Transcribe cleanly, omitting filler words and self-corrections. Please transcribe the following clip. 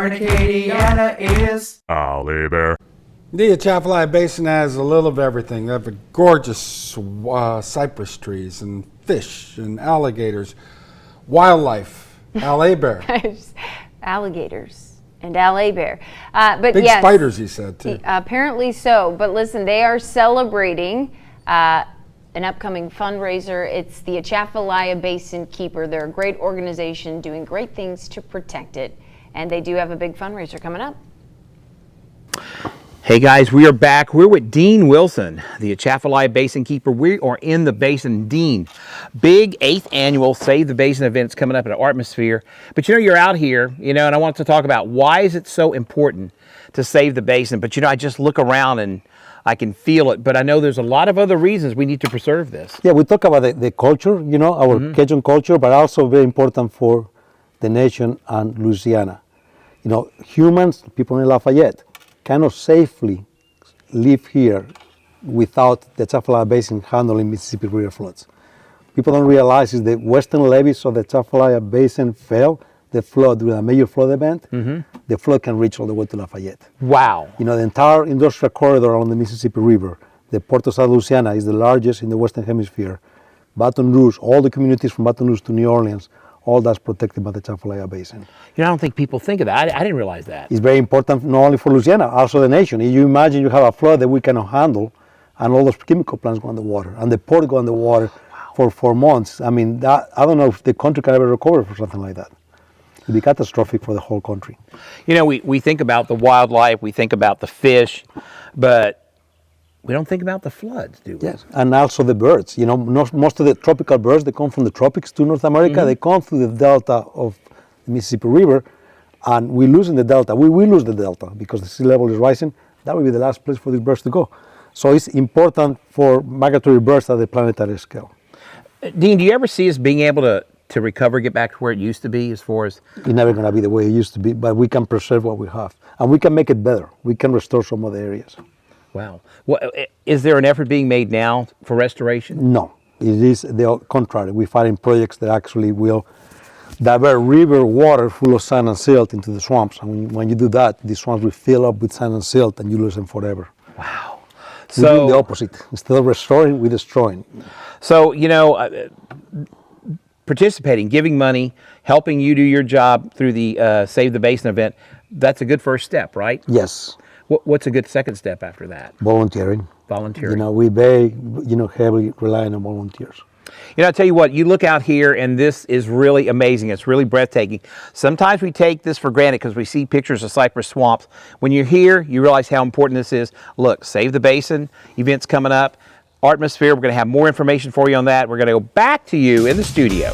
here in Acadiana is Ollie Bear. The Atchafalaya Basin has a little of everything. They have gorgeous cypress trees and fish and alligators, wildlife, alley bear. Alligators and alley bear. But Big yes, spiders, he said, too. Apparently so. But listen, they are celebrating an upcoming fundraiser. It's the Atchafalaya Basin Keeper. They're a great organization doing great things to protect it. And they do have a big fundraiser coming up. Hey guys, we are back. We're with Dean Wilson, the Atchafalaya Basin Keeper. We are in the basin. Dean, big 8th annual Save the Basin events coming up at Atmosphere. But you know, you're out here, you know, and I want to talk about why is it so important to save the basin. But you know, I just look around and I can feel it. But I know there's a lot of other reasons we need to preserve this. Yeah, we talk about the culture, you know, our Cajun culture, but also very important for the nation and Louisiana. You know, humans, people in Lafayette, cannot safely live here without the Atchafalaya Basin handling Mississippi River floods. People don't realize is the western levees of the Atchafalaya Basin fail, the flood during a major flood event, the flood can reach all the way to Lafayette. Wow. You know, the entire industrial corridor along the Mississippi River, the Port of South Louisiana is the largest in the Western Hemisphere. Baton Rouge, all the communities from Baton Rouge to New Orleans, all that's protected by the Atchafalaya Basin. You know, I don't think people think of that. I didn't realize that. It's very important not only for Louisiana, also the nation. If you imagine you have a flood that we cannot handle, and all those chemical plants go underwater, and the port go underwater for 4 months. I mean, that, I don't know if the country can ever recover for something like that. It'd be catastrophic for the whole country. You know, we think about the wildlife, we think about the fish, but we don't think about the floods, do we? Yes, and also the birds. You know, most of the tropical birds that come from the tropics to North America, they come through the delta of the Mississippi River, and we lose in the delta. We will lose the delta because the sea level is rising. That will be the last place for these birds to go. So it's important for migratory birds at the planetary scale. Dean, do you ever see us being able to recover, get back to where it used to be as far as? It's never going to be the way it used to be, but we can preserve what we have, and we can make it better. We can restore some other areas. Wow. Well, is there an effort being made now for restoration? No, it is the contrary. We're finding projects that actually will divert river water full of sand and silt into the swamps. And when you do that, the swamps will fill up with sand and silt and you lose them forever. Wow. We're doing the opposite. Instead of restoring, we're destroying. So, you know, participating, giving money, helping you do your job through the Save the Basin event, that's a good first step, right? Yes. What's a good second step after that? Volunteering. Volunteering. You know, we very, heavily relying on volunteers. You know, I tell you what, you look out here and this is really amazing. It's really breathtaking. Sometimes we take this for granted because we see pictures of cypress swamps. When you're here, you realize how important this is. Look, Save the Basin, events coming up. Atmosphere, we're going to have more information for you on that. We're going to go back to you in the studio.